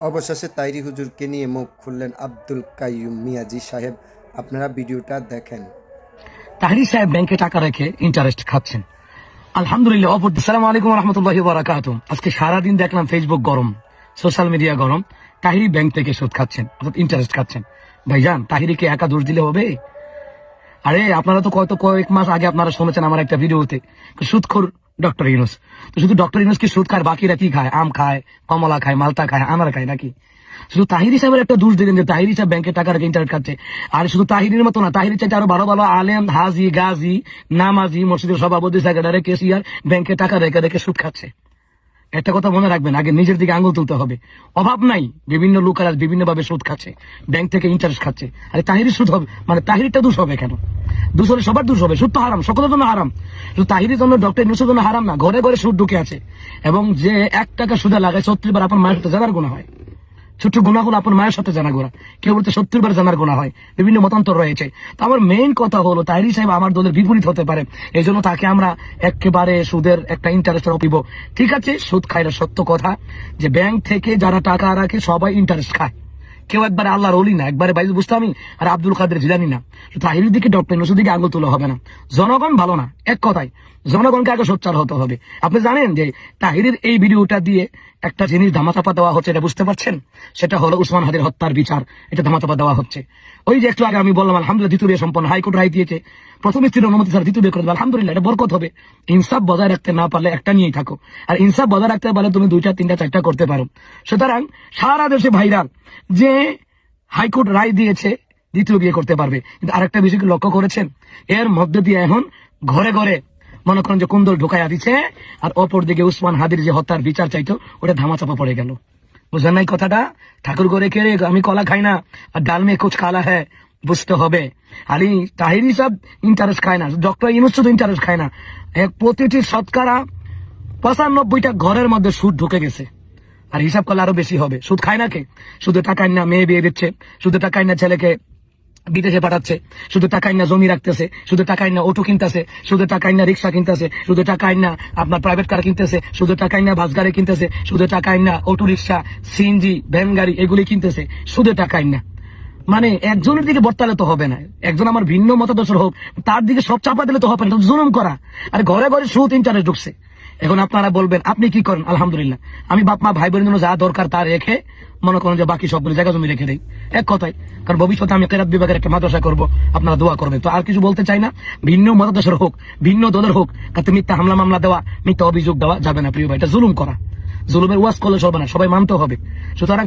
অবশেষে তাইরি হুজুরকে নিয়ে মুখ খুললেন আব্দুল কাইয়ুম মিয়াজি সাহেব। আপনারা ভিডিওটা দেখেন। তাহিরি সাহেব ব্যাংকে টাকা রেখে ইন্টারেস্ট খাচ্ছেন। আলহামদুলিল্লাহ। আসসালামু আলাইকুম রহমতুল্লাহি ওয়া বারাকাতুহু। আজকে সারাদিন দেখলাম ফেসবুক গরম, সোশ্যাল মিডিয়া গরম। তাহিরি ব্যাংক থেকে সুদ খাচ্ছেন, অর্থাৎ ইন্টারেস্ট খাচ্ছেন। ভাইজান, তাহিরিকে একা দোষ দিলে হবে? আরে আপনারা তো কয়েক মাস আগে আপনারা শুনেছেন আমার একটা ভিডিওতে, সুদখোর ডক্টর ইউনূস। তো শুধু ডক্টর ইউনূস কি সুদ খায়? বাকিরা কি খায়? আম খায়, কমলা খায়, মালটা খায়, আনার খায় নাকি? শুধু তাহিরি সাহেবের একটা দোষ দিলেন যে তাহিরি সাহেব ব্যাংকে টাকা রেখে ইন্টারেস্ট খাচ্ছে। আর শুধু তাহিরির মতো না, তাহিরি চাইতে আরো ভালো ভালো আলেম, হাজি, গাজী, নামাজি, মসজিদের সভাপতি, সেক্রেটারি, কেসিয়ার ব্যাংকে টাকা রেখে রেখে সুদ খাচ্ছে। একটা কথা মনে রাখবেন, আগে নিজের দিকে আঙুল তুলতে হবে। অভাব নাই, বিভিন্ন লোকেরা বিভিন্ন ভাবে সুদ খাচ্ছে, ব্যাংক থেকে ইন্টারেস্ট খাচ্ছে। আরে তাহিরি সুদ হবে মানে তাহিরিটা দোষ হবে কেন? দোষ হলে সবার দোষ হবে। সুদ তো হারাম, সকলের জন্য হারাম। শুধু তাহিরির জন্য, ডক্টর ইউনূসের জন্য হারাম না। ঘরে ঘরে সুদ ঢুকে আছে, এবং যে 1 টাকা সুদে লাগায় 70 বার আপনার মায়ের সাথে জানার গুনাহ হয়। ছোট্ট গুণাগুলো আপনার মায়ের সাথে জানা গোনা, কেউ বলতে 70 বার জানার গুনাহ হয়। বিভিন্ন মতান্তর রয়েছে। তো আমার মেইন কথা হলো, তাহিরি সাহেব আমার দলের বিপরীত হতে পারে, এই জন্য তাকে আমরা একেবারে সুদের একটা ইন্টারেস্টের অপিব। ঠিক আছে, সুদ খায় না, সত্য কথা যে ব্যাংক থেকে যারা টাকা রাখে সবাই ইন্টারেস্ট খায়। কেউ একবারে আল্লাহর ওলি না, একবারে বাইজুল বুস্তামি আর আব্দুল কাদের জিলানী না। তাহিরির দিকে, ডক্টর ইউনূসের দিকে আঙুল তোলা হবে না। জনগণ ভালো না, এক কথায় জনগণকে আগে সোচ্চার হতে হবে। আপনি জানেন যে তাহিরের এই ভিডিওটা দিয়ে একটা জিনিস ধামাচাপা দেওয়া হচ্ছে, এটা বুঝতে পারছেন? সেটা হলো উসমান হাদির হত্যার বিচার, এটা ধামাচাপা দেওয়া হচ্ছে। ওই যে একটু আগে আমি বললাম আলহামদুলিল্লাহ, দ্বিতীয় বিয়ে সম্পন্ন, হাইকোর্ট রায় দিয়েছে, প্রথম স্ত্রীর অনুমতি ছাড়া দ্বিতীয় বিয়ে করে দেবে। আলহামদুলিল্লাহ, এটা বরকত হবে। ইনসাফ বজায় রাখতে না পারলে একটা নিয়েই থাকো, আর ইনসাফ বজায় রাখতে পারলে তুমি 2টা 3টা 4টা করতে পারো। সুতরাং সারা দেশে ভাইরাল যে হাইকোর্ট রায় দিয়েছে, দ্বিতীয় বিয়ে করতে পারবে। কিন্তু আরেকটা বিষয়কে লক্ষ্য করেছেন, এর মধ্যে দিয়ে এখন ঘরে ঘরে মনে করেন যে কুন্দল ঢুকাইয়া দিচ্ছে, আর অপর দিকে উসমান হাদির যে হত্যার বিচার চাইতো, ওটা ধামাচাপা পড়ে গেল। বুঝলেন নাই কথাটা? ঠাকুর ঘরে কে রে, আমি কলা খাই না আর ডাল মে কুছ কালা হ্যাঁ, বুঝতে হবে। আরে তাহিরি সব ইন্টারেস্ট খায় না, ডক্টর ইউনূস শুধু ইন্টারেস্ট খায় না, প্রতিটি শতকরা 95টা ঘরের মধ্যে সুদ ঢুকে গেছে। আর হিসাব করলে আরো বেশি হবে। সুদ খায় না কে? শুধু টাকায় না মেয়ে বিয়ে দিচ্ছে, শুধু টাকায় না ছেলেকে বিদেশে পাঠাচ্ছে, শুধু টাকায় না জমি রাখতেছে, শুধু টাকায় না অটো কিনতেছে, শুধু টাকায় না রিক্সা কিনতেছে, শুধু টাকায় না আপনার প্রাইভেট কার কিনতেছে, শুধু টাকায় না বাস গাড়ি কিনতেছে, শুধু টাকায় না অটো রিক্সা, সিএনজি, ভ্যান গাড়ি এগুলি কিনতেছে, শুধু টাকায় না। মানে একজনের দিকে বর্তালে তো হবে না, একজন আমার ভিন্ন মতাদর্শের হোক তার দিকে সব চাপা দিলে তো হবে না, জুলুম করা। আর ঘরে ঘরে সুদ ইন্টারেস্ট ঢুকছে। এখন আপনারা বলবেন আপনি কি করেন? আলহামদুলিল্লাহ, আমি বাপ মা ভাই বোনের জন্য যা দরকার তা রেখে মনে করেন যে বাকি সবগুলো জায়গা জমি রেখে দেই, এক কথায়। কারণ ভবিষ্যতে আমি কেরাত বিভাগের একটা মাদ্রাসা করবো, আপনারা দোয়া করবেন। তো আর কিছু বলতে চাই না। ভিন্ন মতাদর্শের হোক, ভিন্ন দলের হোক, তাতে মিথ্যা হামলা মামলা দেওয়া, মিথ্যা অভিযোগ দেওয়া যাবে না প্রিয় ভাই। এটা জুলুম করা, জুলুমের ওয়াজ করলে চলবে না, সবাই মানতে হবে। সুতরাং